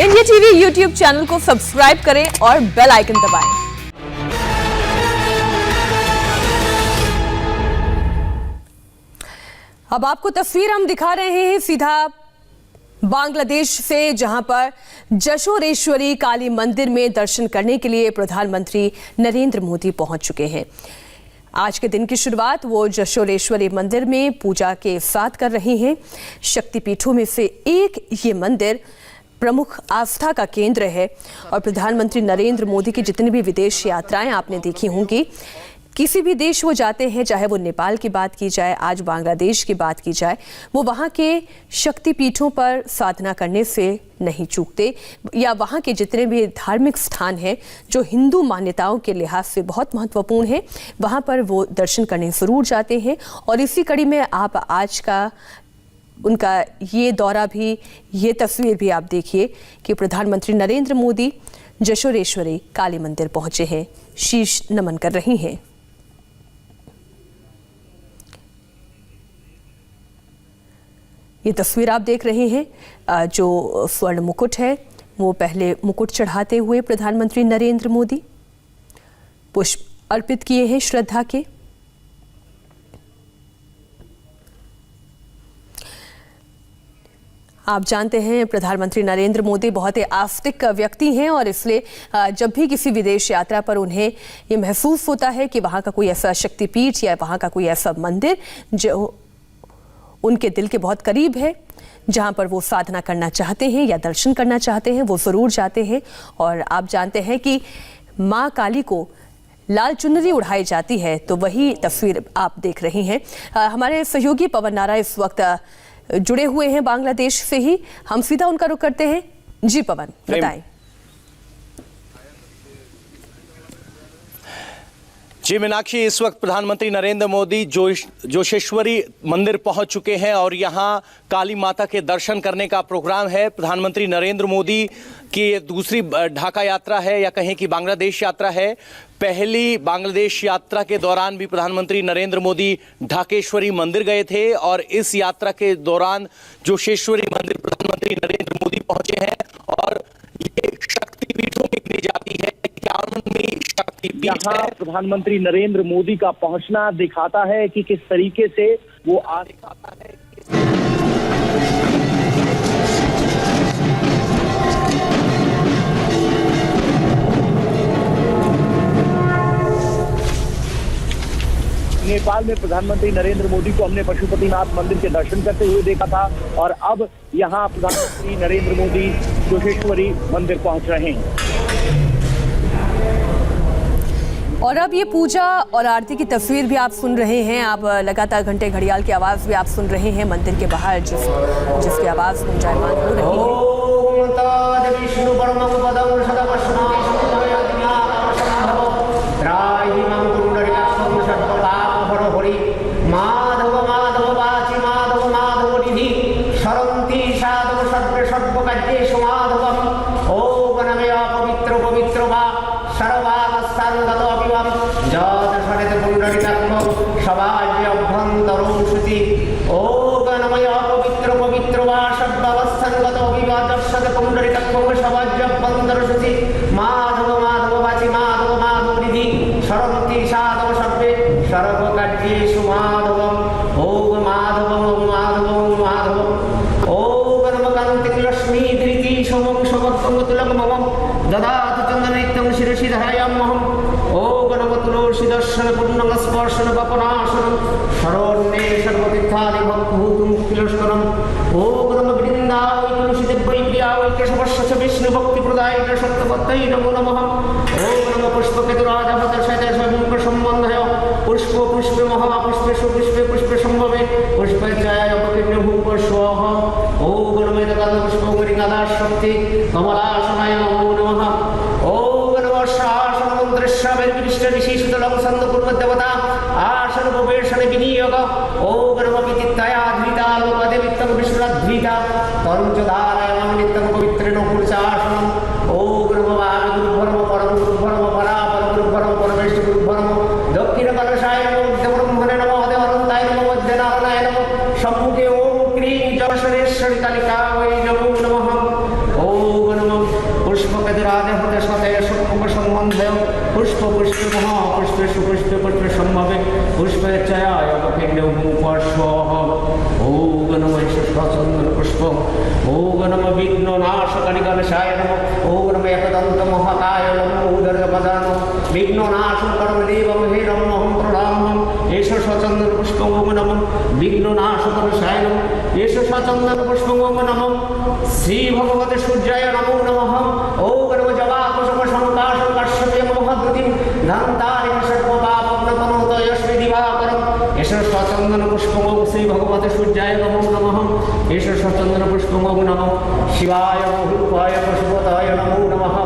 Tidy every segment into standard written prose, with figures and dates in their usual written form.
India TV YouTube channel को subscribe करें और बेल आइकन दबाएं। अब आपको तस्वीर हम दिखा रहे हैं सीधा बांग्लादेश से, जहां पर जशोरेश्वरी काली मंदिर में दर्शन करने के लिए प्रधानमंत्री नरेंद्र मोदी पहुंच चुके हैं। आज के दिन की शुरुआत वो जशोरेश्वरी मंदिर में पूजा के साथ कर रहे हैं। शक्तिपीठों में से एक ये मंदिर प्रमुख आस्था का केंद्र है और प्रधानमंत्री नरेंद्र मोदी की जितनी भी विदेश यात्राएं आपने देखी होंगी, किसी भी देश वो जाते हैं, चाहे वो नेपाल की बात की जाए, आज बांग्लादेश की बात की जाए, वो वहाँ के शक्तिपीठों पर साधना करने से नहीं चूकते, या वहाँ के जितने भी धार्मिक स्थान हैं जो हिंदू मान्यताओं के लिहाज से बहुत महत्वपूर्ण हैं, वहाँ पर वो दर्शन करने ज़रूर जाते हैं। और इसी कड़ी में आप आज का उनका ये दौरा भी, ये तस्वीर भी आप देखिए कि प्रधानमंत्री नरेंद्र मोदी जशोरेश्वरी काली मंदिर पहुंचे हैं, शीश नमन कर रही हैं। ये तस्वीर आप देख रहे हैं, जो स्वर्ण मुकुट है वो पहले मुकुट चढ़ाते हुए प्रधानमंत्री नरेंद्र मोदी पुष्प अर्पित किए हैं श्रद्धा के। आप जानते हैं प्रधानमंत्री नरेंद्र मोदी बहुत ही आस्तिक व्यक्ति हैं और इसलिए जब भी किसी विदेश यात्रा पर उन्हें ये महसूस होता है कि वहाँ का कोई ऐसा शक्तिपीठ या वहाँ का कोई ऐसा मंदिर जो उनके दिल के बहुत करीब है, जहाँ पर वो साधना करना चाहते हैं या दर्शन करना चाहते हैं, वो ज़रूर जाते हैं। और आप जानते हैं कि माँ काली को लाल चुनरी उड़ाई जाती है, तो वही तस्वीर आप देख रही हैं। हमारे सहयोगी पवन नारा इस वक्त जुड़े हुए हैं बांग्लादेश से ही, हम सीधा उनका रुख करते हैं। जी पवन, बताएं। जी मीनाक्षी, इस वक्त प्रधानमंत्री नरेंद्र मोदी जोशेश्वरी मंदिर पहुंच चुके हैं और यहां काली माता के दर्शन करने का प्रोग्राम है। प्रधानमंत्री नरेंद्र मोदी की ये दूसरी ढाका यात्रा है या कहें कि बांग्लादेश यात्रा है। पहली बांग्लादेश यात्रा के दौरान भी प्रधानमंत्री नरेंद्र मोदी ढाकेश्वरी मंदिर गए थे और इस यात्रा के दौरान जोशेश्वरी मंदिर प्रधानमंत्री नरेंद्र मोदी पहुंचे हैं और ये शक्तिपीठों में गिनी जाती है। यहाँ प्रधानमंत्री नरेंद्र मोदी का पहुंचना दिखाता है कि किस तरीके से वो आस्था है। नेपाल में प्रधानमंत्री नरेंद्र मोदी को हमने पशुपतिनाथ मंदिर के दर्शन करते हुए देखा था और अब यहाँ प्रधानमंत्री नरेंद्र मोदी जोशेश्वरी मंदिर पहुंच रहे हैं। और अब ये पूजा और आरती की तस्वीर भी आप सुन रहे हैं। आप लगातार घंटे घड़ियाल की आवाज़ भी आप सुन रहे हैं मंदिर के बाहर, जिसकी आवाज़ गुंजायमान हो रही है। स्पर्शन पपनाशनम शरण्ये सर्वतीर्थानि भक्तभूतम मुक्तिलक्ष्मणम ओम नमः वृंदावै तुलसी देवै प्रियावै केशवस्य विष्णु भक्ति प्रदायिने सत्यवत्तै नमो नमः ओम नमः पुष्पकेतुराजभद्रशैते स्वयं संबंधय पुष्प पुष्पे महापुष्पेषु पुष्पे पुष्पे संभवे पुष्पे चाय अपकिन्य भूप स्वाहा ओम नमः तदपुष्पं गृगादा शक्ति कमलासनाय नमो नमः ओम नमः शासन मंत्रश्रवै विशिष्ट विशेषतलं संतपूर्वदेवता आसन उपवेशन विनियोग ओम नमः विदितया द्विता लोकदे वित्तं विष्णुद्विता तरुणधाराय नित्यं पवित्रेण पुरुषासनं ओम नमः वायुर्भर्म परम गुरुभर्म परापर गुरुभर्म परमेश्वर गुरुभर्म दक्षिण कलशाय नमः ब्रह्मणे नमः देवानंदाय नमः मध्यनारायणाय नमः सम्मुखे ओम क्रीं जशोरेश्वरी कालिका वै नमो नमः ओम नमः पुष्प पुष्प महापुष्प सुपुष्प पुष्प संभवे पुष्प चयाय पुष्प ओम नमः चंदन पुष्प ओम नमः विघ्ननाशकनिकलशाय नमः ओम नमः एकदंत महाकाय नमः उदरपदान विघ्ननाशं कर्मदेवं हे नमः प्रणामं एष चंदन पुष्प ओम नमः विघ्ननाशकलशाय नमः एष चंदन पुष्प ओम नमः श्री भगवते सूर्याय नमो नमः ओम नमः जवाकुसुम संकाशं कश्यपे महद्गतिं धन्तारिं सर्वपापं नमोत यस्मै दिवाकरम् एष चंदन पुष्प ओम श्री भगवते सूर्याय नमो नमः एष चंदन पुष्प ओम नमः शिवाय रूपाय पशुपताय नमो नमः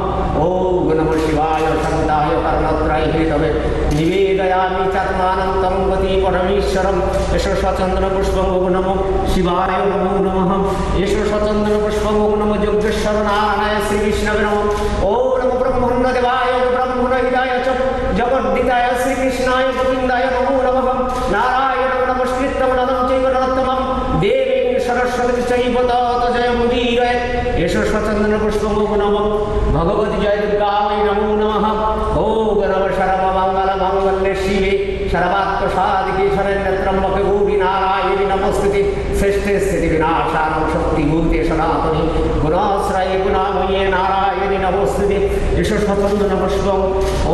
ओम नमः शिवाय शान्ताय कर्णत्राय हेतवे निवेदयामि चात्मानन्तं गति परमेश्वरम् एष चंदन पुष्प ओम नमः शिवाय नमो नमः एष चंदन पुष्प ओम नमः योगेश्वर नारायण श्री विष्णवे नमः ओम नमः ब्रह्मण्यदेवाय ब्रह्मणहिताय च जगद्दिताय श्री कृष्णाय गोविन्दाय नमो नमः नारायण नमस्कृतं नरं चैव नरोत्तमं देवीं सरस्वती चैव तत् जयमुदीरये एष चंदन पुष्प ओम नमः भगवती जय दुर्गायै नमो नमः ओम नमः सर्वमङ्गलमाङ्गल्ये शिवे सर्वात्मसाधिके शरण्यत्र्यम्बके गौरी नारायणि नमोस्तुते श्रेष्ठे स्थितिविनाशानं शक्तिभूते सनातने गुणाश्रये गुणामये नारायणि नमोस्तुते एष चंदन पुष्प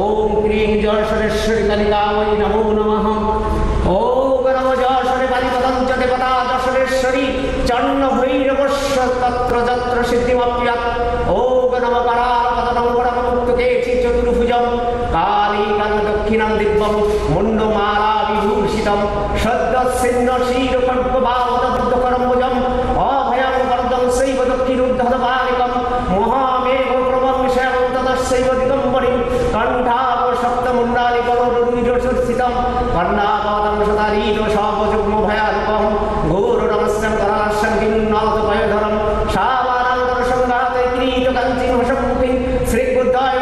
ओम क्रीं जय सरस्वती कलिकायै नमो नमः ओम नमः जय श्रीपतिपदं च देवता दशरेश्वरी चन्न भैरवस्य तत्र तत्र सिद्धिमप्यत् ओम नमः करालपतनं वरमुक्तके चतुर्भुजं कालीकं दक्षिणं दिव्यं मुण्डमाला विभूषितं सद्दस्सिन्न क्षीरकल्पबाहुदग्धकरं भुजम् अभयं वरदं सैव दक्षिणोद्धतबालिकं महामेघ प्रभं शयनं ततश्चैव दिगम्बरीं कण्ठापसप्तमुण्डालिकरुरुजसुस्थितं कर्णापदं सदारीदशापजुग्मभयाल्पं घोरनमस्यं कराशङ्किं नाथपयधरं शावानान्तरसङ्घाते किरीटकञ्चिमशमुखिं श्रीबुद्धाय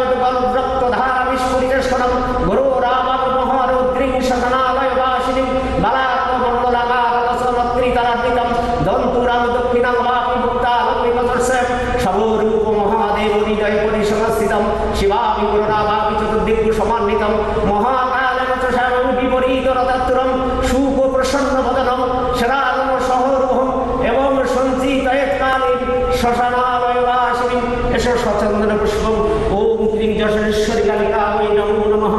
रक्तधारविस्फुरितस्फुटं गुरोराममहारुद्रीं शतनालयवासिनीं बलात्ममण्डलकारकसमत्रितरार्पितं दन्तुरां दक्षिणं वापि मुक्तालक्ष्मीपदर्शय शवोरूपमहादेवहृदय परिसंस्थितं शिवामि गुरुरावापि चतुर्दिक्कु समान्वितं महाकालं च शरणं विपरीतरतत्तुरं शुभप्रसन्नवदनं शरालं सहरूहम् एवं सञ्चितयत्काले श्मशानालयवासिनीं एष चंदन पुष्पम् ओम क्रीं जशरेश्वरी कालिकायै नमो नमः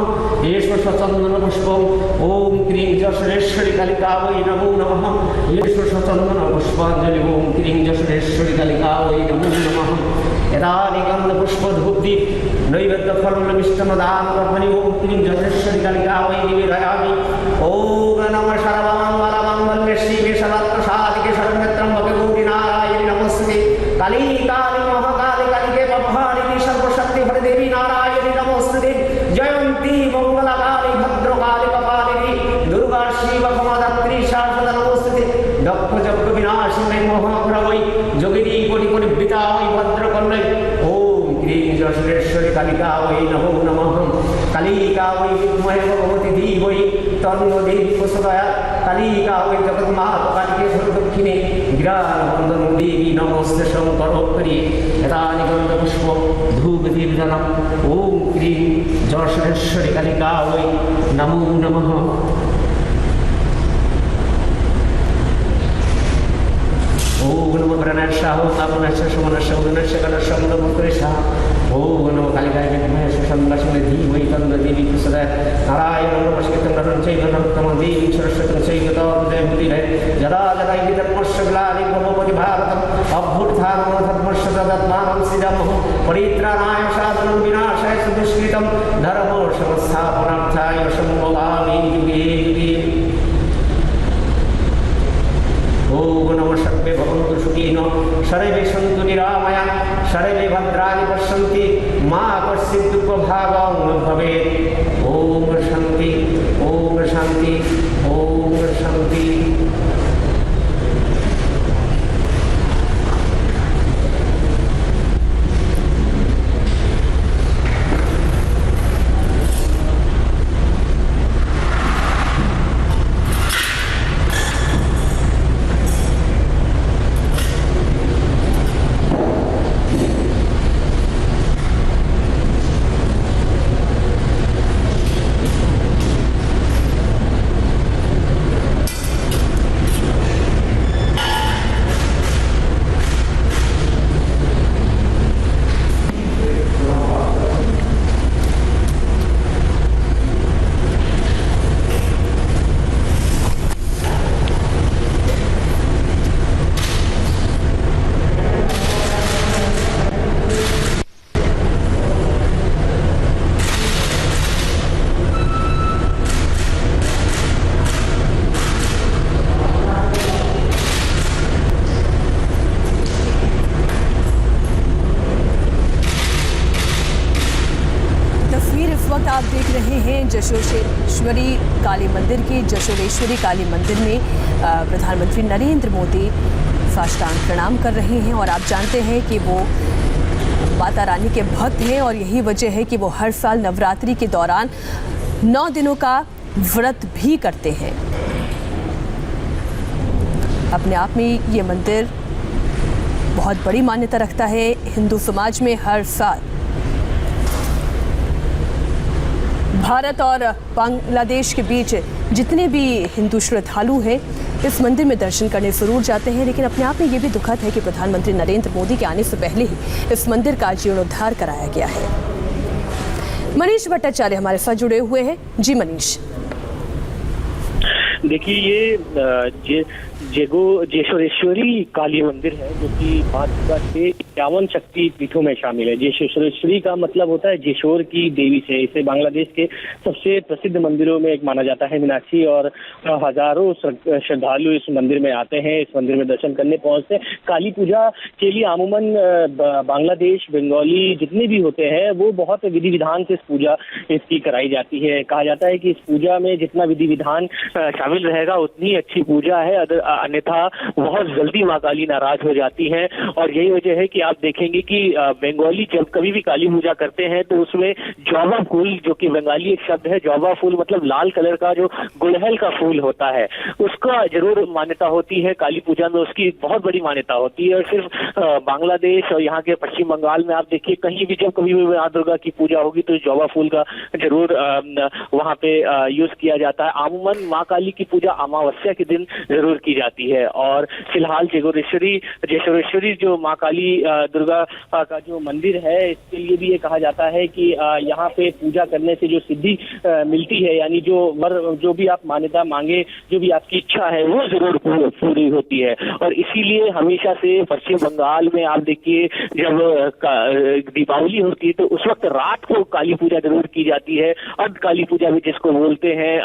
एष चंदन पुष्पम् ओम क्रीं जशरेश्वरी कालिकायै नमो नमः एष चंदन पुष्पाञ्जलि ओम क्रीं जशरेश्वरी कालिकायै नमो नमः यदानि गन्धपुष्पधूपदीप नैवेद्यफलमिष्टमदानकर्मणि ओम क्रीं जशरेश्वरी कालिकायै निवेदयामि ओम नमः सर्वमङ्गलमाङ्गल्ये शिवे सर्वात्मसाधिके शरण्यत्र्यम्बके गौरी नारायणि नमोस्तुते काली काली महाकाली कालिके भवानी सर्वशक्ति देवी नारायणि नमोस्तुते जयंती मंगलकाली भद्रकाली कपालिनी दुर्गा शिव क्षमाधात्री शाश्वत नमोस्तुते दक्ष जग विनाशिनी महाप्रभै जोगिनी कोटि कोटि वृतायै भद्रकन्यै ओम क्रीं जशरेश्वरी कालिकायै नमो नमः कालिकायै विद्महे भगवती धीमहि तन्नो देवी प्रचोदयात् कालिकायै जगन्माता कालिके सर्वदक्षिणे गिरावन्दनं देवी नमोऽस्तु शङ्करोत्तरी एतानि गन्धपुष्प धूपदीपजनम् ओम क्रीं जशरेश्वरी कालिकायै नमो नमः ओम नमो प्रणयशाह कामनश्च सुमनश्च उदनश्च गणश्च मुदमुद्रेशः ओम नमो कालिकाय विद्महे सुषण्णलक्ष्मी धीमहि तन्नो देवी प्रचोदयात् नारायणं नमस्कृतं नरं चैव नरोत्तमं देवीं सरस्वतीं चैव तद्जयमुदीरये यदा यदा हि धर्मस्य ग्लानिर्भवति भवति भारतम् अभ्युत्थानं धर्मस्य तदात्मानं सृजामः परित्राणाय साधनं विनाशाय च दुष्कृतं धर्मो संस्थापनार्थाय सम्भवामि युगे युगे ओम नमः सर्वे भवन्तु सुखिनो सर्वे सन्तु निरामयाः सर्वे भद्राणि पश्यन्ति मा कश्चित् दुःखभागं भवेत् ओम शान्ति ओम शान्ति ओम शान्ति आप देख रहे हैं जशोरेश्वरी काली मंदिर की जशोरेश्वरी काली मंदिर में प्रधानमंत्री नरेंद्र मोदी साष्टांग प्रणाम कर रहे हैं और आप जानते हैं कि वो माता रानी के भक्त हैं और यही वजह है कि वो हर साल नवरात्रि के दौरान 9 दिनों का व्रत भी करते हैं। अपने आप में ये मंदिर बहुत बड़ी मान्यता रखता है हिंदू समाज में। हर साल भारत और बांग्लादेश के बीच जितने भी हिंदू श्रद्धालु हैं इस मंदिर में दर्शन करने जरूर जाते हैं, लेकिन अपने आप में ये भी दुखद है कि प्रधानमंत्री नरेंद्र मोदी के आने से पहले ही इस मंदिर का जीर्णोद्धार कराया गया है। मनीष भट्टाचार्य हमारे साथ जुड़े हुए हैं। जी मनीष। देखिए, ये जशोरेश्वरी काली मंदिर है जो कि भाजपा के 51 शक्ति पीठों में शामिल है। जशोरेश्वरी का मतलब होता है जेशोर की देवी से। इसे बांग्लादेश के सबसे प्रसिद्ध मंदिरों में एक माना जाता है मीनाक्षी, और हजारों श्रद्धालु इस मंदिर में आते हैं, इस मंदिर में दर्शन करने पहुंचते हैं। काली पूजा के लिए अमूमन बांग्लादेश बंगाली जितने भी होते हैं वो बहुत विधि विधान से इस पूजा इसकी कराई जाती है। कहा जाता है कि इस पूजा में जितना विधि विधान शामिल रहेगा उतनी अच्छी पूजा है, अन्यथा बहुत जल्दी माँ काली नाराज हो जाती हैं। और यही वजह है कि आप देखेंगे कि बंगाली जब कभी भी काली पूजा करते हैं तो उसमें जौबा फूल, जो कि बंगाली एक शब्द है, जौबा फूल मतलब लाल कलर का जो गुड़हल का फूल होता है, उसका जरूर मान्यता होती है। काली पूजा में उसकी बहुत बड़ी मान्यता होती है। और सिर्फ बांग्लादेश और यहाँ के पश्चिम बंगाल में आप देखिए कहीं भी जब कभी भी माँ दुर्गा की पूजा होगी तो जौबा फूल का जरूर वहाँ पे यूज किया जाता है। अमूमन माँ काली की पूजा अमावस्या के दिन जरूर की जाती है। और फिलहाल जशोरेश्वरी जो माँ काली दुर्गा का जो मंदिर है, इसके लिए भी ये कहा जाता है कि यहाँ पे पूजा करने से जो सिद्धि मिलती है, यानी जो भी आप मान्यता मांगे, जो भी आपकी इच्छा है वो जरूर पूरी होती है। और इसीलिए हमेशा से पश्चिम बंगाल में आप देखिए जब दीपावली होती है तो उस वक्त रात को काली पूजा जरूर की जाती है। अर्ध काली पूजा भी जिसको बोलते हैं,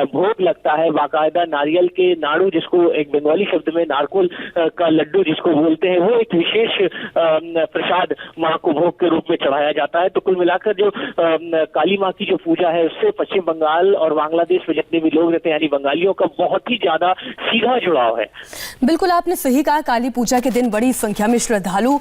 भोग लगता है बाकायदा नारियल के नाड़ू, जिसको एक बंगाली शब्द में नारकोल का लड्डू जिसको बोलते हैं, वो एक विशेष प्रसाद माँ को भोग के रूप में चढ़ाया जाता है। तो कुल मिलाकर जो काली माँ की जो पूजा है उससे पश्चिम बंगाल और बांग्लादेश में जितने भी लोग रहते हैं यानी बंगालियों का बहुत ही ज्यादा सीधा जुड़ाव है। बिल्कुल आपने सही कहा, काली पूजा के दिन बड़ी संख्या में श्रद्धालु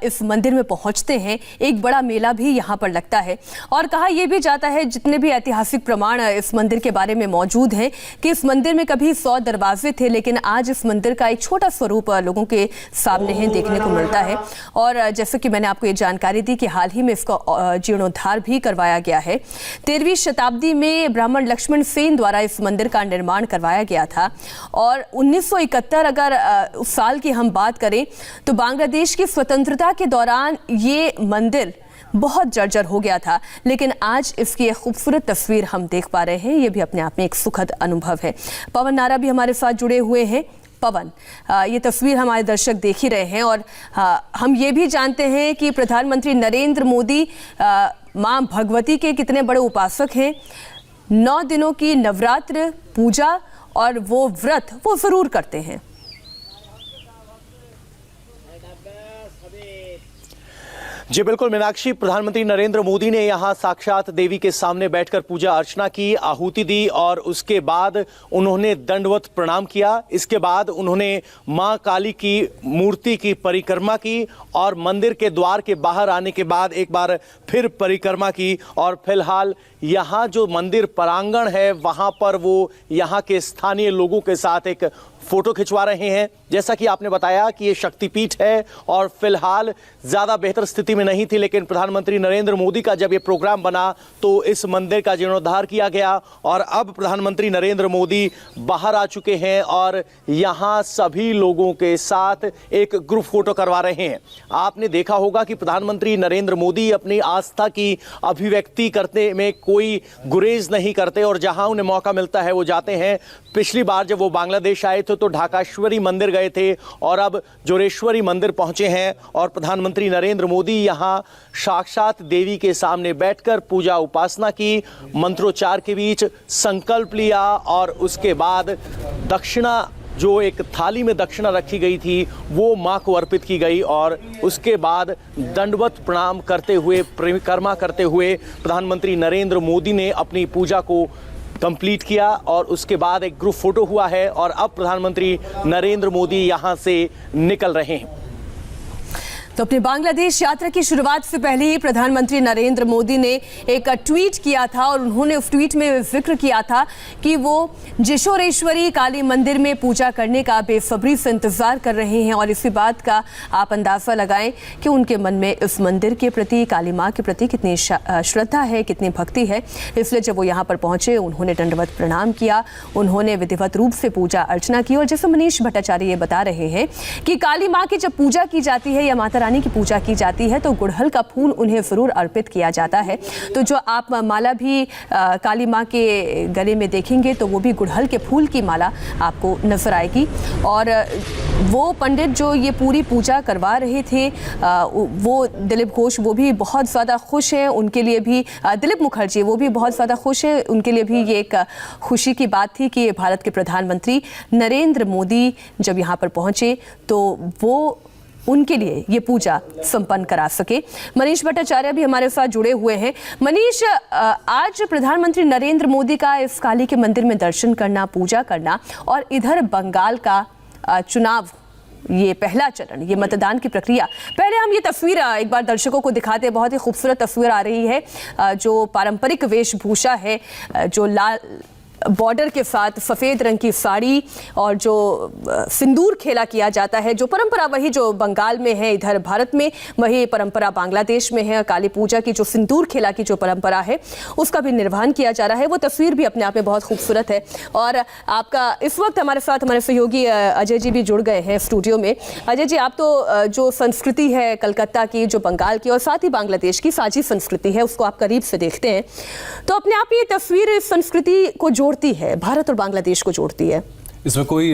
इस मंदिर में पहुंचते हैं। एक बड़ा मेला भी यहाँ पर लगता है और कहा यह भी जाता है, जितने भी ऐतिहासिक प्रमाण इस मंदिर के बारे में मौजूद हैं, कि इस मंदिर में कभी 100 दरवाजे थे, लेकिन आज इस मंदिर का एक छोटा स्वरूप लोगों के सामने है, देखने को मिलता है। और जैसे कि मैंने आपको ये जानकारी दी कि हाल ही में इसका जीर्णोद्धार भी करवाया गया है। 13वीं शताब्दी में ब्राह्मण लक्ष्मण सेन द्वारा इस मंदिर का निर्माण करवाया गया था और 1971 अगर उस साल की हम बात करें तो बांग्लादेश की स्वतंत्रता के दौरान ये मंदिर बहुत जर्जर हो गया था, लेकिन आज इसकी एक खूबसूरत तस्वीर हम देख पा रहे हैं। ये भी अपने आप में एक सुखद अनुभव है। पवन नारा भी हमारे साथ जुड़े हुए हैं। पवन, ये तस्वीर हमारे दर्शक देख ही रहे हैं और हम ये भी जानते हैं कि प्रधानमंत्री नरेंद्र मोदी मां भगवती के कितने बड़े उपासक हैं। 9 दिनों की नवरात्र पूजा और वो व्रत वो जरूर करते हैं। जी बिल्कुल मीनाक्षी, प्रधानमंत्री नरेंद्र मोदी ने यहाँ साक्षात देवी के सामने बैठकर पूजा अर्चना की, आहुति दी और उसके बाद उन्होंने दंडवत प्रणाम किया। इसके बाद उन्होंने मां काली की मूर्ति की परिक्रमा की और मंदिर के द्वार के बाहर आने के बाद एक बार फिर परिक्रमा की। और फिलहाल यहाँ जो मंदिर प्रांगण है वहाँ पर वो यहाँ के स्थानीय लोगों के साथ एक फोटो खिंचवा रहे हैं। जैसा कि आपने बताया कि ये शक्तिपीठ है और फिलहाल ज़्यादा बेहतर स्थिति में नहीं थी, लेकिन प्रधानमंत्री नरेंद्र मोदी का जब ये प्रोग्राम बना तो इस मंदिर का जीर्णोद्धार किया गया और अब प्रधानमंत्री नरेंद्र मोदी बाहर आ चुके हैं और यहाँ सभी लोगों के साथ एक ग्रुप फोटो करवा रहे हैं। आपने देखा होगा कि प्रधानमंत्री नरेंद्र मोदी अपनी आस्था की अभिव्यक्ति करने में कोई गुरेज नहीं करते और जहाँ उन्हें मौका मिलता है वो जाते हैं। पिछली बार जब वो बांग्लादेश आए थे तो ढाकाश्वरी मंदिर गए थे और अब जोरेश्वरी मंदिर पहुंचे हैं और प्रधानमंत्री नरेंद्र मोदी यहां साक्षात देवी के सामने बैठकर पूजा उपासना की, मंत्रोच्चार के बीच संकल्प लिया और उसके बाद दक्षिणा जो एक थाली में दक्षिणा रखी गई थी वो मां को अर्पित की गई और उसके बाद दंडवत प्रणाम करते हुए, परिक्रमा करते हुए प्रधानमंत्री नरेंद्र मोदी ने अपनी पूजा को कंप्लीट किया और उसके बाद एक ग्रुप फोटो हुआ है और अब प्रधानमंत्री नरेंद्र मोदी यहां से निकल रहे हैं। तो अपनी बांग्लादेश यात्रा की शुरुआत से पहले ही प्रधानमंत्री नरेंद्र मोदी ने एक ट्वीट किया था और उन्होंने उस ट्वीट में जिक्र किया था कि वो जेशोरेश्वरी काली मंदिर में पूजा करने का बेसब्री से इंतजार कर रहे हैं और इसी बात का आप अंदाजा लगाएं कि उनके मन में इस मंदिर के प्रति, काली माँ के प्रति कितनी श्रद्धा है, कितनी भक्ति है। इसलिए जब वो यहाँ पर पहुंचे उन्होंने दंडवत प्रणाम किया, उन्होंने विधिवत रूप से पूजा अर्चना की। और जैसे मनीष भट्टाचार्य ये बता रहे हैं कि काली माँ की जब पूजा की जाती है या माता रानी की पूजा की जाती है तो गुड़हल का फूल उन्हें जरूर अर्पित किया जाता है। तो जो आप माला भी काली माँ के गले में देखेंगे तो वो भी गुड़हल के फूल की माला आपको नजर आएगी। और वो पंडित जो ये पूरी पूजा करवा रहे थे वो दिलीप घोष, वो भी बहुत ज़्यादा खुश हैं। उनके लिए भी दिलीप मुखर्जी, वो भी बहुत ज़्यादा खुश हैं। उनके लिए भी ये एक खुशी की बात थी कि भारत के प्रधानमंत्री नरेंद्र मोदी जब यहाँ पर पहुँचे तो वो उनके लिए ये पूजा संपन्न करा सके। मनीष भट्टाचार्य भी हमारे साथ जुड़े हुए हैं। मनीष, आज प्रधानमंत्री नरेंद्र मोदी का इस काली के मंदिर में दर्शन करना, पूजा करना और इधर बंगाल का चुनाव, ये पहला चरण, ये मतदान की प्रक्रिया। पहले हम ये तस्वीर एक बार दर्शकों को दिखाते हैं। बहुत ही खूबसूरत तस्वीर आ रही है, जो पारंपरिक वेशभूषा है, जो लाल बॉर्डर के साथ सफ़ेद रंग की साड़ी और जो सिंदूर खेला किया जाता है, जो परंपरा वही जो बंगाल में है, इधर भारत में वही परंपरा बांग्लादेश में है। काली पूजा की जो सिंदूर खेला की जो परंपरा है उसका भी निर्वहन किया जा रहा है। वो तस्वीर भी अपने आप में बहुत खूबसूरत है। और आपका इस वक्त हमारे साथ हमारे सहयोगी अजय जी भी जुड़ गए हैं स्टूडियो में। अजय जी, आप तो जो संस्कृति है कलकत्ता की, जो बंगाल की और साथ ही बांग्लादेश की साझी संस्कृति है उसको आप करीब से देखते हैं, तो अपने आप ये तस्वीर इस संस्कृति को जोड़ती है, भारत और बांग्लादेश को जोड़ती है। इसमें कोई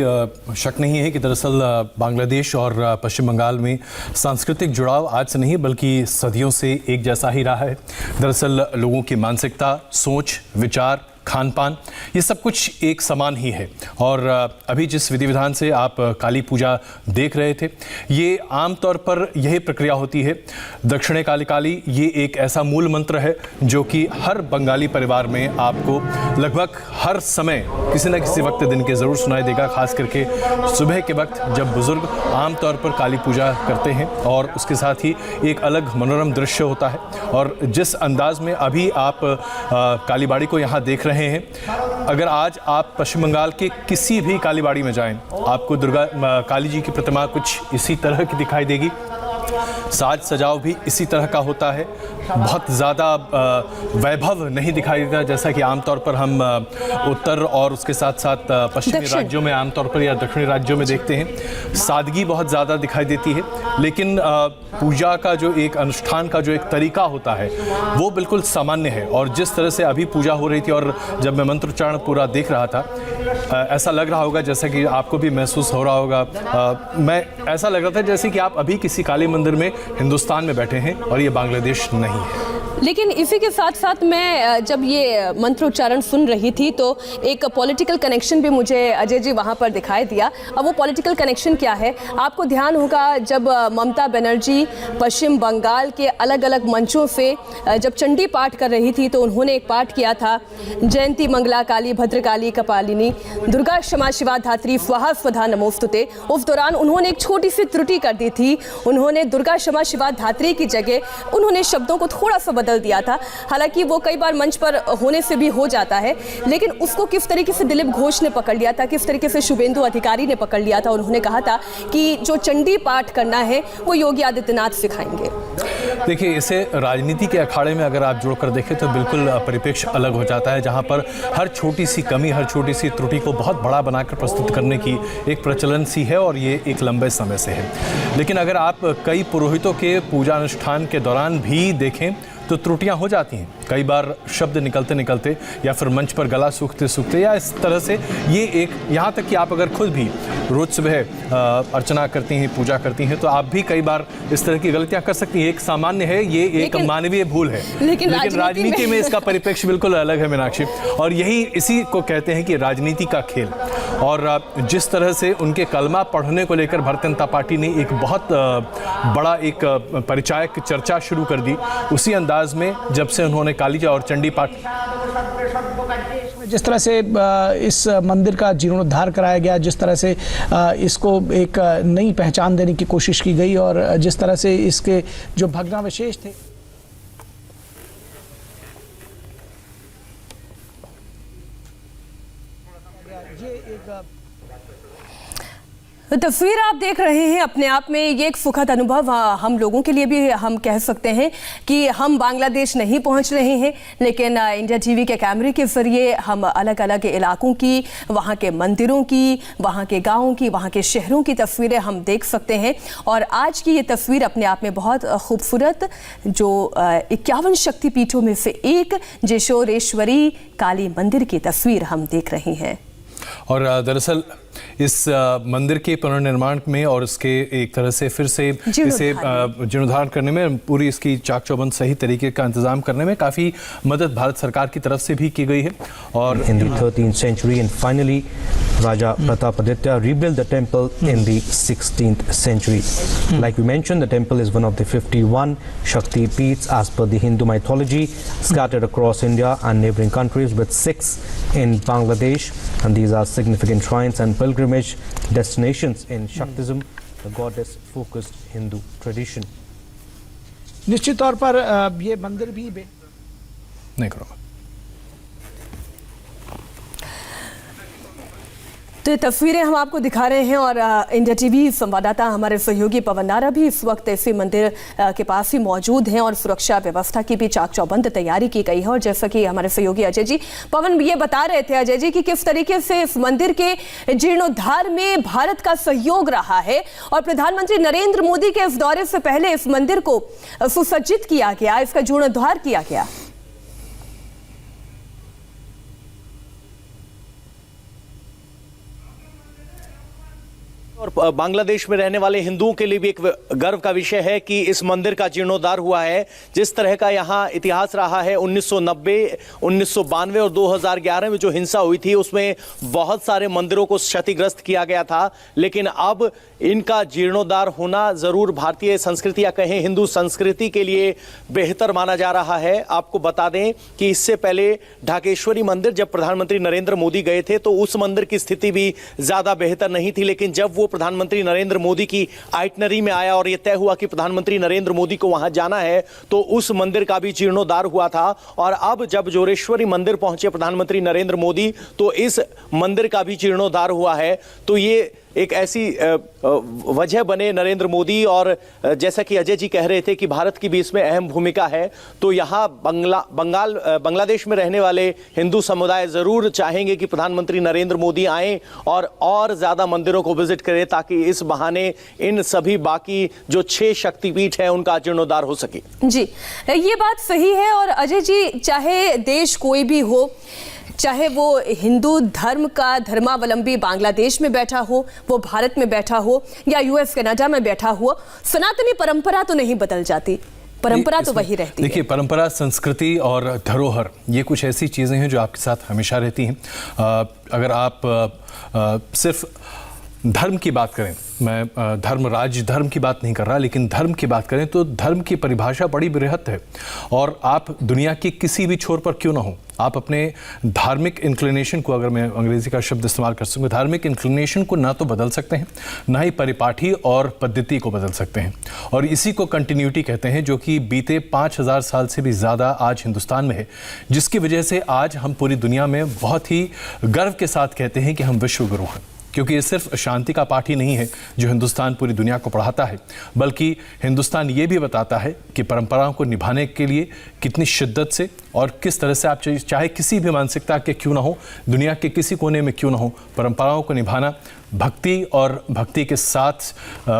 शक नहीं है कि दरअसल बांग्लादेश और पश्चिम बंगाल में सांस्कृतिक जुड़ाव आज से नहीं बल्कि सदियों से एक जैसा ही रहा है। दरअसल लोगों की मानसिकता, सोच, विचार, खान पान, ये सब कुछ एक समान ही है। और अभी जिस विधि विधान से आप काली पूजा देख रहे थे, ये आम तौर पर यही प्रक्रिया होती है। दक्षिणे काली काली, ये एक ऐसा मूल मंत्र है जो कि हर बंगाली परिवार में आपको लगभग हर समय किसी न किसी वक्त दिन के ज़रूर सुनाई देगा, खास करके सुबह के वक्त जब बुज़ुर्ग आम तौर पर काली पूजा करते हैं और उसके साथ ही एक अलग मनोरम दृश्य होता है। और जिस अंदाज में अभी आप कालीबाड़ी को यहाँ देख रहे हैं, अगर आज आप पश्चिम बंगाल के किसी भी कालीबाड़ी में जाएं, आपको दुर्गा काली जी की प्रतिमा कुछ इसी तरह की दिखाई देगी। साज सजाव भी इसी तरह का होता है। बहुत ज़्यादा वैभव नहीं दिखाई देता जैसा कि आमतौर पर हम उत्तर और उसके साथ साथ पश्चिमी राज्यों में आमतौर पर या दक्षिणी राज्यों में देखते हैं। सादगी बहुत ज़्यादा दिखाई देती है, लेकिन पूजा का जो एक अनुष्ठान का जो एक तरीका होता है वो बिल्कुल सामान्य है। और जिस तरह से अभी पूजा हो रही थी और जब मैं मंत्रोच्चारण पूरा देख रहा था, ऐसा लग रहा होगा जैसा कि आपको भी महसूस हो रहा होगा, मैं ऐसा लग रहा था जैसे कि आप अभी किसी काली मंदिर में हिंदुस्तान में बैठे हैं और ये बांग्लादेश नहीं है। लेकिन इसी के साथ साथ मैं जब ये मंत्रोच्चारण सुन रही थी तो एक पॉलिटिकल कनेक्शन भी मुझे अजय जी वहाँ पर दिखाई दिया। अब वो पॉलिटिकल कनेक्शन क्या है, आपको ध्यान होगा जब ममता बनर्जी पश्चिम बंगाल के अलग अलग मंचों से जब चंडी पाठ कर रही थी तो उन्होंने एक पाठ किया था, जयंती मंगला काली भद्रकाली कपालिनी दुर्गा क्षमा शिवा धात्री स्वाहा स्वधा नमोस्तुते। उस दौरान उन्होंने एक छोटी सी त्रुटि कर दी थी, उन्होंने दुर्गा क्षमा शिवा धात्री की जगह उन्होंने शब्दों को थोड़ा सा बदल दिया था। हालांकि वो कई बार मंच पर होने से भी हो जाता है, लेकिन उसको किस तरीके से दिलीप घोष ने पकड़ लिया था, किस तरीके से शुभेंदु अधिकारी ने पकड़ लिया था। उन्होंने कहा था कि जो चंडी पाठ करना है वो योगी आदित्यनाथ सिखाएंगे। देखिए, इसे राजनीति के अखाड़े में अगर आप जोड़कर देखें तो बिल्कुल परिप्रेक्ष्य अलग हो जाता है, जहां पर हर छोटी सी कमी, हर छोटी सी त्रुटि को बहुत बड़ा बनाकर प्रस्तुत करने की एक प्रचलन सी है और ये एक लंबे समय से है। लेकिन अगर आप कई पुरोहितों के पूजा अनुष्ठान के दौरान भी देखें तो त्रुटियां हो जाती हैं। कई बार शब्द निकलते निकलते या फिर मंच पर गला सूखते सूखते या इस तरह से ये एक, यहाँ तक कि आप अगर खुद भी रोज़ सुबह अर्चना करती हैं, पूजा करती हैं, तो आप भी कई बार इस तरह की गलतियां कर सकती हैं। एक सामान्य है, ये एक मानवीय भूल है, लेकिन राजनीति में इसका परिप्रेक्ष्य बिल्कुल अलग है मीनाक्षी। और यही इसी को कहते हैं कि राजनीति का खेल। और जिस तरह से उनके कलमा पढ़ने को लेकर भारतीय जनता पार्टी ने एक बहुत बड़ा एक परिचायक चर्चा शुरू कर दी, उसी अंदाज में जब से उन्होंने कालीजा और चंडी पाठ जिस तरह से इस मंदिर का जीर्णोद्धार कराया गया, जिस तरह से इसको एक नई पहचान देने की कोशिश की गई और जिस तरह से इसके जो भग्नावशेष थे ये एक तो तस्वीर आप देख रहे हैं, अपने आप में ये एक सुखद अनुभव हम लोगों के लिए भी हम कह सकते हैं कि हम बांग्लादेश नहीं पहुंच रहे हैं, लेकिन इंडिया टीवी के कैमरे के जरिए हम अलग अलग इलाकों की, वहां के मंदिरों की, वहां के गांवों की, वहां के शहरों की तस्वीरें हम देख सकते हैं। और आज की ये तस्वीर अपने आप में बहुत खूबसूरत, जो 51 शक्तिपीठों में से एक जेशोरेश्वरी काली मंदिर की तस्वीर हम देख रहे हैं। और दरअसल इस मंदिर के पुनर्निर्माण में और इसके एक तरह से फिर से इसे जीर्णोद्धार करने में, पूरी इसकी चाक चौबंद सही तरीके का इंतजाम करने में काफ़ी मदद भारत सरकार की तरफ से भी की गई है। और in the 13th century and finally Raja Pratapaditya rebuilt the temple in the 16th century. Like we mentioned, the temple is one of the 51 Shakti Peeths as per the Hindu mythology, scattered across India and neighboring countries, with 6 in Bangladesh, and these are significant shrines and pilgrimage destinations in Shaktism, the goddess-focused Hindu tradition. निश्चित तौर पर ये मंदिर भी नहीं करूँगा। तो ये तस्वीरें हम आपको दिखा रहे हैं और इंडिया टीवी संवाददाता हमारे सहयोगी पवन नारा भी इस वक्त इसी मंदिर के पास ही मौजूद हैं और सुरक्षा व्यवस्था की भी चाक चौबंद तैयारी की गई है। और जैसा कि हमारे सहयोगी अजय जी, पवन ये बता रहे थे अजय जी कि किस तरीके से इस मंदिर के जीर्णोद्धार में भारत का सहयोग रहा है और प्रधानमंत्री नरेंद्र मोदी के इस दौरे से पहले इस मंदिर को सुसज्जित किया गया, इसका जीर्णोद्धार किया गया। और बांग्लादेश में रहने वाले हिंदुओं के लिए भी एक गर्व का विषय है कि इस मंदिर का जीर्णोद्धार हुआ है। जिस तरह का यहाँ इतिहास रहा है, 1990, 1992 और 2011 में जो हिंसा हुई थी उसमें बहुत सारे मंदिरों को क्षतिग्रस्त किया गया था, लेकिन अब इनका जीर्णोद्धार होना जरूर भारतीय संस्कृति या कहें हिंदू संस्कृति के लिए बेहतर माना जा रहा है। आपको बता दें कि इससे पहले ढाकेश्वरी मंदिर जब प्रधानमंत्री नरेंद्र मोदी गए थे तो उस मंदिर की स्थिति भी ज्यादा बेहतर नहीं थी, लेकिन जब वो प्रधानमंत्री नरेंद्र मोदी की आइटनरी में आया और यह तय हुआ कि प्रधानमंत्री नरेंद्र मोदी को वहां जाना है तो उस मंदिर का भी जीर्णोद्धार हुआ था। और अब जब जोरेश्वरी मंदिर पहुंचे प्रधानमंत्री नरेंद्र मोदी तो इस मंदिर का भी जीर्णोद्धार हुआ है। तो ये एक ऐसी वजह बने नरेंद्र मोदी, और जैसा कि अजय जी कह रहे थे कि भारत की भी इसमें अहम भूमिका है, तो यहाँ बांग्लादेश में रहने वाले हिंदू समुदाय जरूर चाहेंगे कि प्रधानमंत्री नरेंद्र मोदी आएं और ज्यादा मंदिरों को विजिट करें ताकि इस बहाने इन सभी बाकी जो 6 शक्तिपीठ है उनका जीर्णोद्धार हो सके। जी, ये बात सही है। और अजय जी, चाहे देश कोई भी हो, चाहे वो हिंदू धर्म का धर्मावलंबी बांग्लादेश में बैठा हो, वो भारत में बैठा हो या यूएस कनाडा में बैठा हो, सनातनी परंपरा तो नहीं बदल जाती, परंपरा तो वही रहती है। देखिए, परंपरा, संस्कृति और धरोहर ये कुछ ऐसी चीज़ें हैं जो आपके साथ हमेशा रहती हैं। अगर आप सिर्फ धर्म की बात करें, मैं धर्म, राज्य धर्म की बात नहीं कर रहा, लेकिन धर्म की बात करें तो धर्म की परिभाषा बड़ी बृहत है। और आप दुनिया के किसी भी छोर पर क्यों ना हो, आप अपने धार्मिक इंक्लिनेशन को, अगर मैं अंग्रेजी का शब्द इस्तेमाल कर सकूँ, धार्मिक इंक्लिनेशन को ना तो बदल सकते हैं, ना ही परिपाठी और पद्धति को बदल सकते हैं। और इसी को कंटिन्यूटी कहते हैं, जो कि बीते 5000 साल से भी ज़्यादा आज हिंदुस्तान में है, जिसकी वजह से आज हम पूरी दुनिया में बहुत ही गर्व के साथ कहते हैं कि हम विश्व गुरु हैं। क्योंकि ये सिर्फ शांति का पाठ ही नहीं है जो हिंदुस्तान पूरी दुनिया को पढ़ाता है, बल्कि हिंदुस्तान ये भी बताता है कि परंपराओं को निभाने के लिए कितनी शिद्दत से और किस तरह से आप चाहे किसी भी मानसिकता के क्यों ना हो, दुनिया के किसी कोने में क्यों ना हो, परंपराओं को निभाना, भक्ति और भक्ति के साथ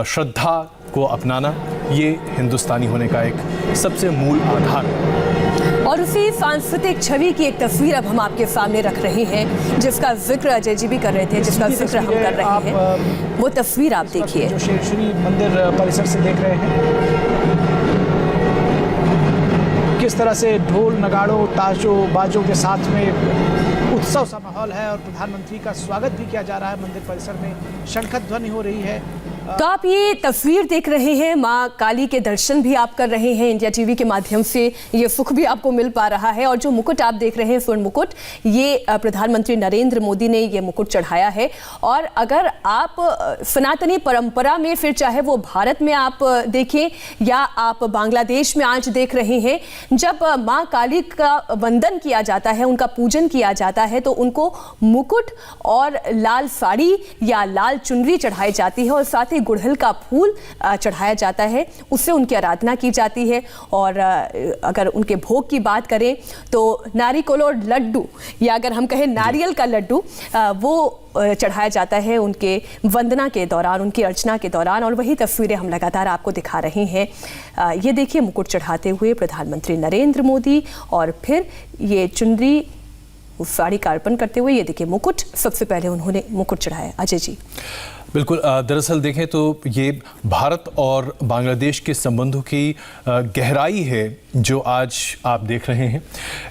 श्रद्धा को अपनाना, ये हिंदुस्तानी होने का एक सबसे मूल आधार है। और उसी सांस्कृतिक छवि की एक तस्वीर अब हम आपके सामने रख रहे हैं, जिसका जिक्र अजय जी भी कर रहे थे, जिसका जिक्र हम कर रहे हैं। वो तस्वीर आप देखिए, जो श्री मंदिर परिसर से देख रहे हैं, किस तरह से ढोल नगाड़ों ताशों बाजों के साथ में उत्सव सा माहौल है और प्रधानमंत्री का स्वागत भी किया जा रहा है। मंदिर परिसर में शंख ध्वनि हो रही है। तो आप ये तस्वीर देख रहे हैं, मां काली के दर्शन भी आप कर रहे हैं इंडिया टीवी के माध्यम से, ये सुख भी आपको मिल पा रहा है। और जो मुकुट आप देख रहे हैं, स्वर्ण मुकुट, ये प्रधानमंत्री नरेंद्र मोदी ने ये मुकुट चढ़ाया है। और अगर आप सनातनी परंपरा में, फिर चाहे वो भारत में आप देखें या आप बांग्लादेश में आज देख रहे हैं, जब मां काली का वंदन किया जाता है, उनका पूजन किया जाता है, तो उनको मुकुट और लाल साड़ी या लाल चुनरी चढ़ाई जाती है और साथ ही गुड़हल का फूल चढ़ाया जाता है, उससे उनकी आराधना की जाती है। और अगर उनके भोग की बात करें तो नारियल और लड्डू, या अगर हम कहें नारियल का लड्डू, वो चढ़ाया जाता है उनके वंदना के दौरान, उनकी अर्चना के दौरान। और वही तस्वीरें हम लगातार आपको दिखा रहे हैं। ये देखिए मुकुट चढ़ाते हुए प्रधानमंत्री नरेंद्र मोदी, और फिर ये चुनरी उस साड़ी का अर्पण करते हुए, ये देखिए मुकुट, सबसे पहले उन्होंने मुकुट चढ़ाया। अजय जी। बिल्कुल, दरअसल देखें तो ये भारत और बांग्लादेश के संबंधों की गहराई है जो आज आप देख रहे हैं।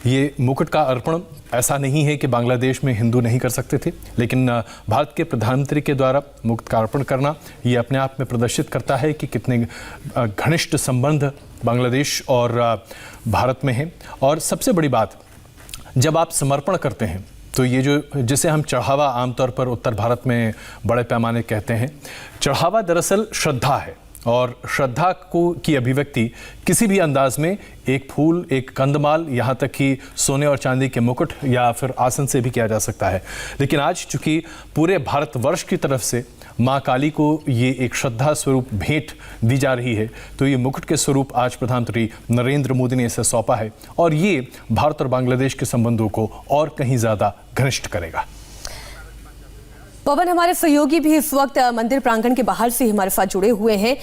ये मुकुट का अर्पण ऐसा नहीं है कि बांग्लादेश में हिंदू नहीं कर सकते थे, लेकिन भारत के प्रधानमंत्री के द्वारा मुकुट का अर्पण करना ये अपने आप में प्रदर्शित करता है कि कितने घनिष्ठ संबंध बांग्लादेश और भारत में हैं। और सबसे बड़ी बात, जब आप समर्पण करते हैं तो ये जो जिसे हम चढ़ावा आमतौर पर उत्तर भारत में बड़े पैमाने कहते हैं, चढ़ावा दरअसल श्रद्धा है। और श्रद्धा को की अभिव्यक्ति किसी भी अंदाज में एक फूल, एक कंदमाल, यहाँ तक कि सोने और चांदी के मुकुट या फिर आसन से भी किया जा सकता है। लेकिन आज चूंकि पूरे भारतवर्ष की तरफ से माँ काली को ये एक श्रद्धा स्वरूप भेंट दी जा रही है, तो ये मुकुट के स्वरूप आज प्रधानमंत्री नरेंद्र मोदी ने इसे सौंपा है। और ये भारत और बांग्लादेश के संबंधों को और कहीं ज़्यादा घनिष्ठ करेगा। पवन, हमारे सहयोगी भी इस वक्त मंदिर प्रांगण के बाहर से हमारे साथ जुड़े हुए हैं।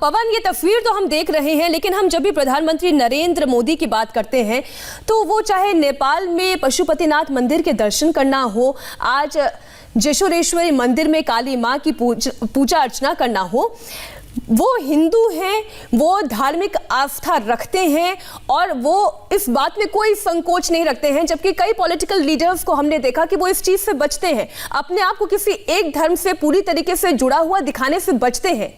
पवन, ये तस्वीर तो हम देख रहे हैं, लेकिन हम जब भी प्रधानमंत्री नरेंद्र मोदी की बात करते हैं तो वो चाहे नेपाल में पशुपतिनाथ मंदिर के दर्शन करना हो, आज जेशोरेश्वरी मंदिर में काली माँ की पूजा अर्चना करना हो, वो हिंदू हैं, वो धार्मिक आस्था रखते हैं और वो इस बात में कोई संकोच नहीं रखते हैं। जबकि कई पॉलिटिकल लीडर्स को हमने देखा कि वो इस चीज से बचते हैं, अपने आप को किसी एक धर्म से पूरी तरीके से जुड़ा हुआ दिखाने से बचते हैं।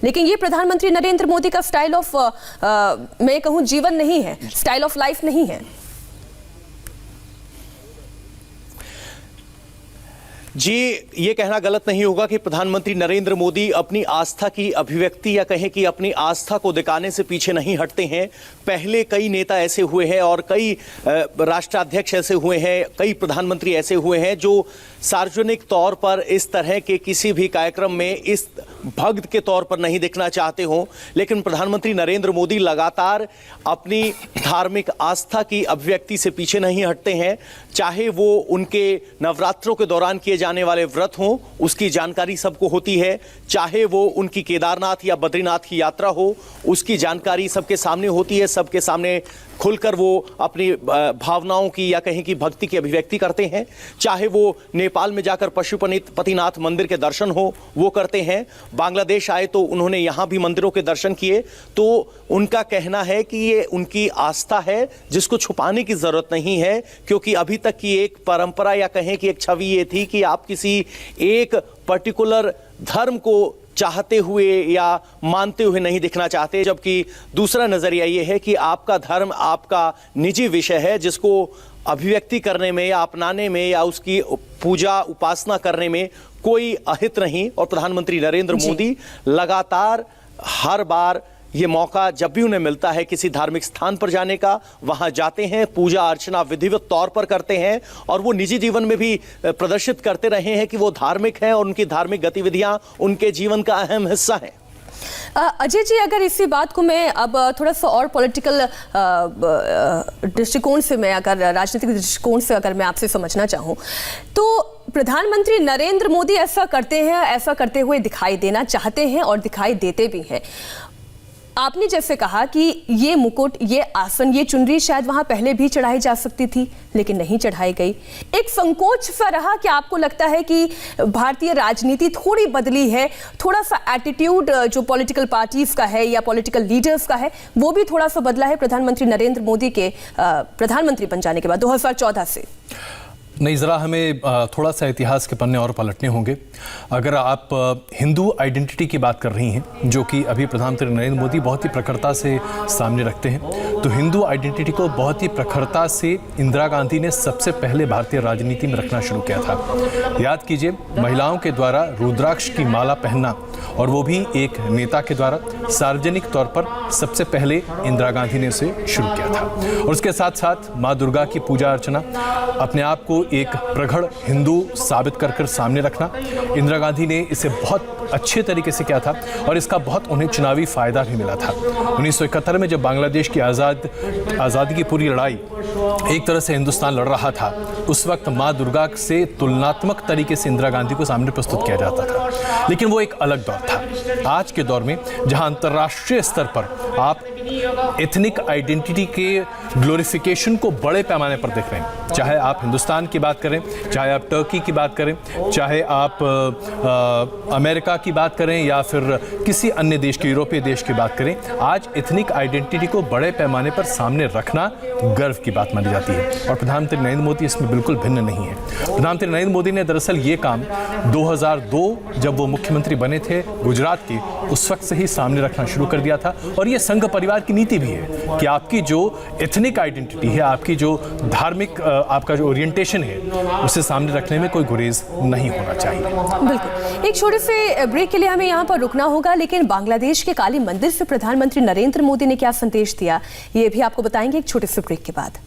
लेकिन ये प्रधानमंत्री नरेंद्र मोदी का स्टाइल ऑफ मैं कहूं जीवन नहीं है, स्टाइल ऑफ लाइफ नहीं है। जी, ये कहना गलत नहीं होगा कि प्रधानमंत्री नरेंद्र मोदी अपनी आस्था की अभिव्यक्ति या कहें कि अपनी आस्था को दिखाने से पीछे नहीं हटते हैं। पहले कई नेता ऐसे हुए हैं और कई राष्ट्राध्यक्ष ऐसे हुए हैं, कई प्रधानमंत्री ऐसे हुए हैं जो सार्वजनिक तौर पर इस तरह के किसी भी कार्यक्रम में इस भक्त के तौर पर नहीं दिखना चाहते हों। लेकिन प्रधानमंत्री नरेंद्र मोदी लगातार अपनी धार्मिक आस्था की अभिव्यक्ति से पीछे नहीं हटते हैं। चाहे वो उनके नवरात्रों के दौरान किए जाने वाले व्रत हों, उसकी जानकारी सबको होती है। चाहे वो उनकी केदारनाथ या बद्रीनाथ की यात्रा हो, उसकी जानकारी सबके सामने होती है। सबके सामने खुलकर वो अपनी भावनाओं की या कहीं की भक्ति की अभिव्यक्ति करते हैं। चाहे वो नेपाल में जाकर पशुपतिनाथ मंदिर के दर्शन हो, वो करते हैं। बांग्लादेश आए तो उन्होंने यहाँ भी मंदिरों के दर्शन किए। तो उनका कहना है कि ये उनकी आस्था है जिसको छुपाने की जरूरत नहीं है, क्योंकि अभी तक की एक परंपरा या कहें कि एक छवि ये थी कि आप किसी एक पर्टिकुलर धर्म को चाहते हुए या मानते हुए नहीं दिखना चाहते। जबकि दूसरा नजरिया ये है कि आपका धर्म आपका निजी विषय है, जिसको अभिव्यक्ति करने में या अपनाने में या उसकी पूजा उपासना करने में कोई अहित नहीं। और प्रधानमंत्री नरेंद्र मोदी लगातार हर बार ये मौका जब भी उन्हें मिलता है किसी धार्मिक स्थान पर जाने का, वहां जाते हैं, पूजा अर्चना विधिवत तौर पर करते हैं और वो निजी जीवन में भी प्रदर्शित करते रहे हैं कि वो धार्मिक हैं और उनकी धार्मिक गतिविधियां उनके जीवन का अहम हिस्सा हैं। अजय जी, अगर इसी बात को मैं अब थोड़ा सा और पॉलिटिकल दृष्टिकोण से, मैं अगर राजनीतिक दृष्टिकोण से अगर मैं आपसे समझना चाहूँ, तो प्रधानमंत्री नरेंद्र मोदी ऐसा करते हैं, ऐसा करते हुए दिखाई देना चाहते हैं और दिखाई देते भी हैं। आपने जैसे कहा कि ये मुकुट, ये आसन, ये चुनरी शायद वहां पहले भी चढ़ाई जा सकती थी, लेकिन नहीं चढ़ाई गई। एक संकोच सा रहा कि आपको लगता है कि भारतीय राजनीति थोड़ी बदली है, थोड़ा सा एटीट्यूड जो पॉलिटिकल पार्टीज का है या पॉलिटिकल लीडर्स का है वो भी थोड़ा सा बदला है प्रधानमंत्री नरेंद्र मोदी के प्रधानमंत्री बन जाने के बाद 2014 से? नहीं, ज़रा हमें थोड़ा सा इतिहास के पन्ने और पलटने होंगे। अगर आप हिंदू आइडेंटिटी की बात कर रही हैं, जो कि अभी प्रधानमंत्री नरेंद्र मोदी बहुत ही प्रखरता से सामने रखते हैं, तो हिंदू आइडेंटिटी को बहुत ही प्रखरता से इंदिरा गांधी ने सबसे पहले भारतीय राजनीति में रखना शुरू किया था। याद कीजिए, महिलाओं के द्वारा रुद्राक्ष की माला पहनना, और वो भी एक नेता के द्वारा सार्वजनिक तौर पर सबसे पहले इंदिरा गांधी ने इसे शुरू किया था। और उसके साथ साथ माँ दुर्गा की पूजा अर्चना, अपने आप को एक प्रगढ़ हिंदू साबित कर सामने रखना, इंदिरा गांधी ने इसे बहुत अच्छे तरीके से किया था और इसका बहुत उन्हें चुनावी फायदा भी मिला था। 1971 में जब बांग्लादेश की आज़ादी की पूरी लड़ाई एक तरह से हिंदुस्तान लड़ रहा था, उस वक्त माँ दुर्गा से तुलनात्मक तरीके से इंदिरा गांधी को सामने प्रस्तुत किया जाता था, लेकिन वो एक अलग दौर था। आज के दौर में जहां अंतर्राष्ट्रीय स्तर पर आप एथनिक आइडेंटिटी के ग्लोरिफिकेशन को बड़े पैमाने पर देख रहे हैं, चाहे आप हिंदुस्तान की बात करें, चाहे आप टर्की की बात करें, चाहे आप अमेरिका की बात करें या फिर किसी अन्य देश के, यूरोपीय देश की बात करें, आज एथनिक आइडेंटिटी को बड़े पैमाने पर सामने रखना गर्व की बात मानी जाती है। और प्रधानमंत्री नरेंद्र मोदी इसमें बिल्कुल भिन्न नहीं है। प्रधानमंत्री नरेंद्र मोदी ने दरअसल ये काम 2002 जब वो मुख्यमंत्री बने थे गुजरात के, उस वक्त से ही सामने रखना शुरू कर दिया था। और ये संघ परिवार की नीति भी है कि आपकी जो एथनिक आइडेंटिटी है, आपकी जो धार्मिक आपका जो ओरिएंटेशन है, उसे सामने रखने में कोई गुरेज नहीं होना चाहिए। बिल्कुल। एक छोटे से ब्रेक के लिए हमें यहाँ पर रुकना होगा, लेकिन बांग्लादेश के काली मंदिर से प्रधानमंत्री नरेंद्र मोदी ने क्या संदेश दिया, ये भी आपको बताएंगे एक छोटे से ब्रेक के बाद।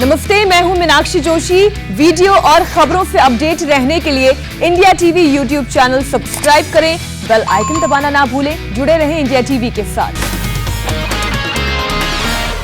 नमस्ते, मैं हूं मीनाक्षी जोशी। वीडियो और खबरों से अपडेट रहने के लिए India TV YouTube channel subscribe करें, बेल आइकन दबाना ना भूलें। जुड़े रहें इंडिया टीवी के साथ।